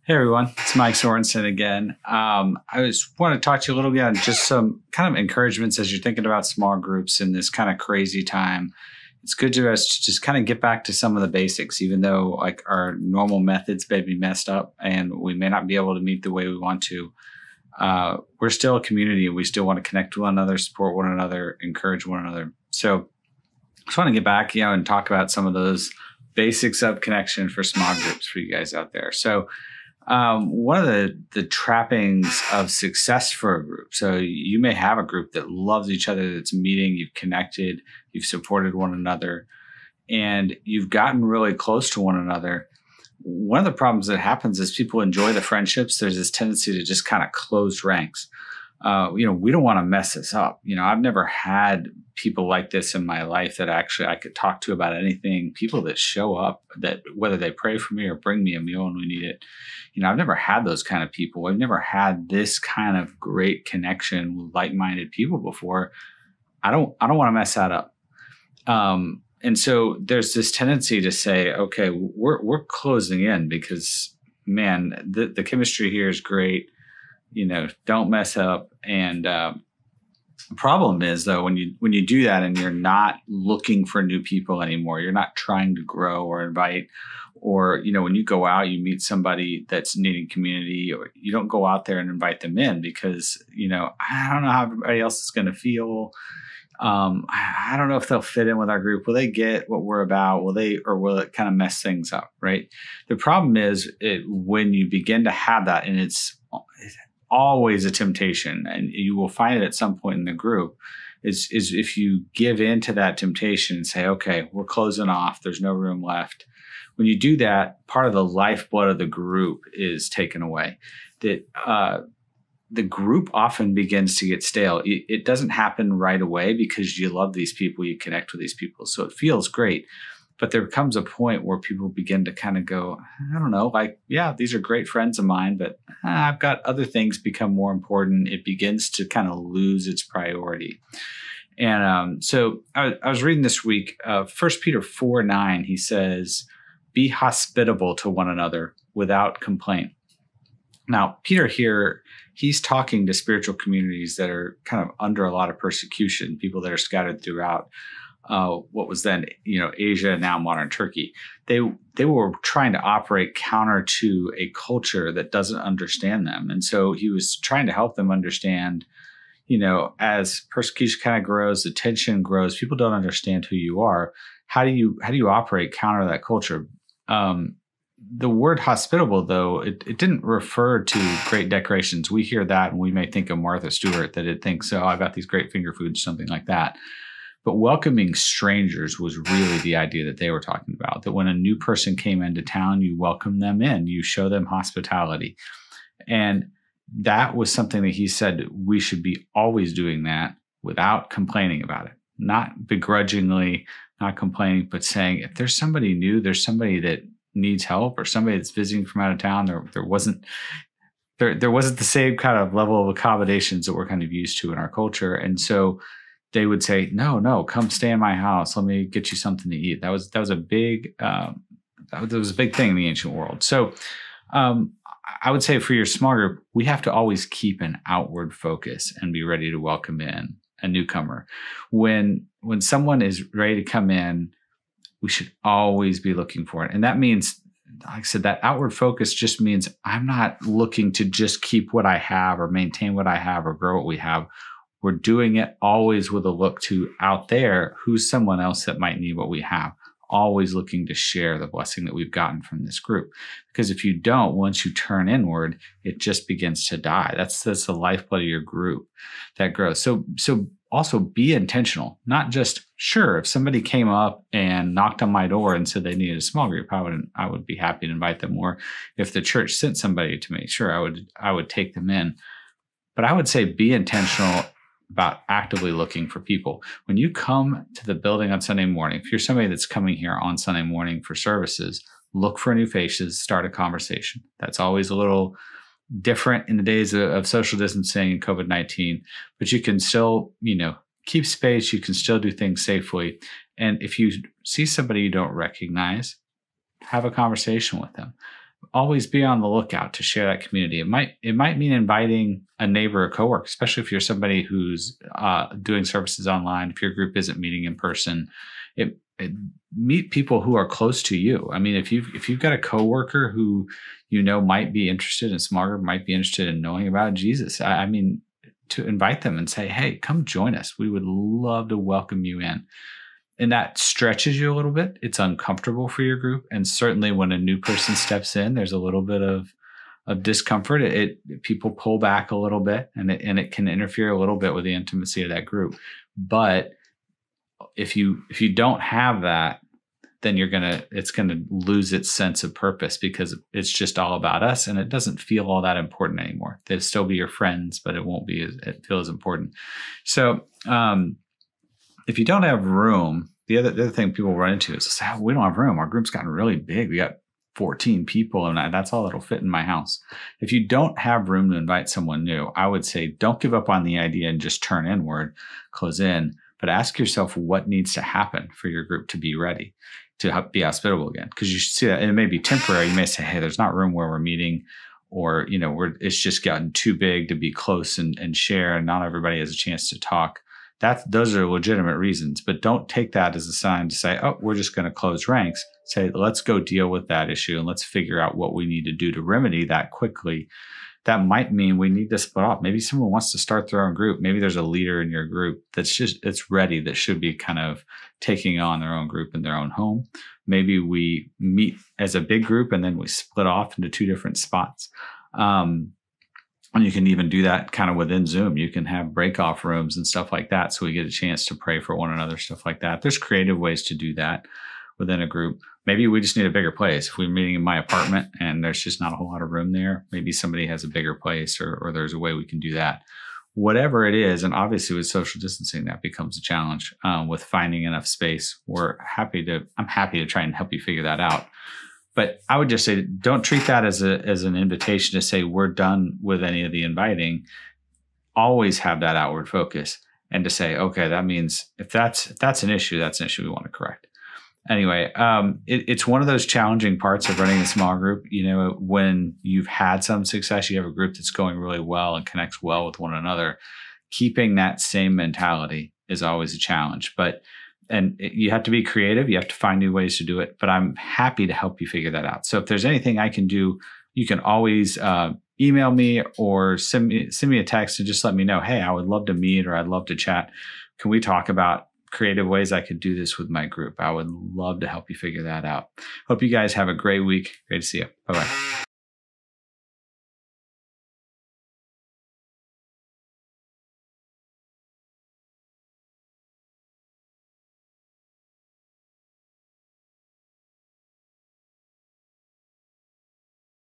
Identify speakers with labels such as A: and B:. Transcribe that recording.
A: Hey everyone, it's Mike Sorensen again. I just want to talk to you a little bit on just some kind of encouragements as you're thinking about small groups in this kind of crazy time. It's good to us to just kind of get back to some of the basics, even though like our normal methods may be messed up and we may not be able to meet the way we want to. We're still a community and we still want to connect to one another, support one another, encourage one another. So I just want to get back, and talk about some of those basics of connection for small groups for you guys out there. So one of the trappings of success for a group. So you may have a group that loves each other, that's meeting, you've connected, you've supported one another, and you've gotten really close to one another. One of the problems that happens is people enjoy the friendships. There's this tendency to just kind of close ranks. We don't want to mess this up. I've never had people like this in my life that actually I could talk to about anything, people that show up, that whether they pray for me or bring me a meal when we need it. I've never had those kind of people. I've never had this kind of great connection with like-minded people before. I don't want to mess that up. And so there's this tendency to say, okay, we're closing in because, man, the chemistry here is great. Don't mess up. And the problem is, though, when you do that and you're not looking for new people anymore, you're not trying to grow or invite, or, when you go out, you meet somebody that's needing community, or you don't go out there and invite them in because, I don't know how everybody else is going to feel. I don't know if they'll fit in with our group. Will they get what we're about? Will it kind of mess things up? Right. The problem is when you begin to have that, and it's always a temptation, and you will find it at some point in the group, is if you give in to that temptation and say, okay, we're closing off, there's no room left. When you do that, part of the lifeblood of the group is taken away. That the group often begins to get stale. It doesn't happen right away because you love these people, you connect with these people, so it feels great. But there comes a point where people begin to kind of go, I don't know, like, yeah, these are great friends of mine, but I've got other things become more important. It begins to kind of lose its priority. And so I was reading this week, 1 Peter 4:9, he says, be hospitable to one another without complaint. Now, Peter here, he's talking to spiritual communities that are kind of under a lot of persecution, people that are scattered throughout what was then, Asia, now modern Turkey. They were trying to operate counter to a culture that doesn't understand them. And so he was trying to help them understand, as persecution kind of grows, the tension grows, people don't understand who you are. How do you operate counter to that culture? The word hospitable, though, it didn't refer to great decorations. We hear that and we may think of Martha Stewart, that it thinks, oh, I've got these great finger foods, something like that. But welcoming strangers was really the idea that they were talking about, that when a new person came into town, you welcome them in, you show them hospitality. And that was something that he said we should be always doing that without complaining about it, not begrudgingly, not complaining, but saying, if there's somebody new, there's somebody that needs help, or somebody that's visiting from out of town, there wasn't the same kind of level of accommodations that we're kind of used to in our culture. And so they would say, no, come stay in my house. Let me get you something to eat. That was a big thing in the ancient world. So I would say for your small group, we have to always keep an outward focus and be ready to welcome in a newcomer. When someone is ready to come in, we should always be looking for it. And that means, like I said, that outward focus just means I'm not looking to just keep what I have or maintain what I have or grow what we have. We're doing it always with a look to out there, who's someone else that might need what we have, always looking to share the blessing that we've gotten from this group. Because if you don't, once you turn inward, it just begins to die. That's the lifeblood of your group that grows. So also be intentional, not just, sure, if somebody came up and knocked on my door and said they needed a small group, I would be happy to invite them. Or if the church sent somebody to me, sure, I would take them in. But I would say be intentional about actively looking for people. When you come to the building on Sunday morning, if you're somebody that's coming here on Sunday morning for services, look for new faces, start a conversation. That's always a little different in the days of social distancing and COVID-19, but you can still, keep space. You can still do things safely. And if you see somebody you don't recognize, have a conversation with them. always be on the lookout to share that community. It might mean inviting a neighbor or coworker, especially if you're somebody who's doing services online. If your group isn't meeting in person, meet people who are close to you. I mean, if you've got a coworker who might be interested in small group, might be interested in knowing about Jesus, I mean, to invite them and say, hey, come join us. We would love to welcome you in. And that stretches you a little bit. It's uncomfortable for your group. And certainly when a new person steps in, there's a little bit of discomfort. People pull back a little bit, and it can interfere a little bit with the intimacy of that group. But if you don't have that, then it's gonna lose its sense of purpose, because it's just all about us, and it doesn't feel all that important anymore. They'll still be your friends, but it feel as important. So if you don't have room, the other thing people run into is, we don't have room. Our group's gotten really big. We got 14 people, and that's all that'll fit in my house. If you don't have room to invite someone new, I would say don't give up on the idea and just turn inward, close in, but ask yourself what needs to happen for your group to be ready to be hospitable again. Because you should see that, and it may be temporary. You may say, hey, there's not room where we're meeting, or it's just gotten too big to be close and share, and not everybody has a chance to talk. Those are legitimate reasons, but don't take that as a sign to say, oh, we're just going to close ranks. Say, let's go deal with that issue, and let's figure out what we need to do to remedy that quickly. That might mean we need to split off. Maybe someone wants to start their own group. Maybe there's a leader in your group it's ready, that should be kind of taking on their own group in their own home. Maybe we meet as a big group and then we split off into 2 different spots. And you can even do that kind of within Zoom. You can have break-off rooms and stuff like that, so we get a chance to pray for one another, stuff like that. There's creative ways to do that within a group. Maybe we just need a bigger place. If we're meeting in my apartment and there's just not a whole lot of room there, maybe somebody has a bigger place, or there's a way we can do that. Whatever it is, and obviously with social distancing, that becomes a challenge with finding enough space. I'm happy to try and help you figure that out. But I would just say, don't treat that as an invitation to say we're done with any of the inviting. Always have that outward focus, and to say, okay, that means if that's an issue, that's an issue we want to correct. Anyway, it's one of those challenging parts of running a small group. When you've had some success, you have a group that's going really well and connects well with one another. Keeping that same mentality is always a challenge, and you have to be creative. You have to find new ways to do it, but I'm happy to help you figure that out. So if there's anything I can do, you can always email me or send me a text and just let me know, hey, I would love to meet, or I'd love to chat. Can we talk about creative ways I could do this with my group? I would love to help you figure that out. Hope you guys have a great week. Great to see you. Bye-bye.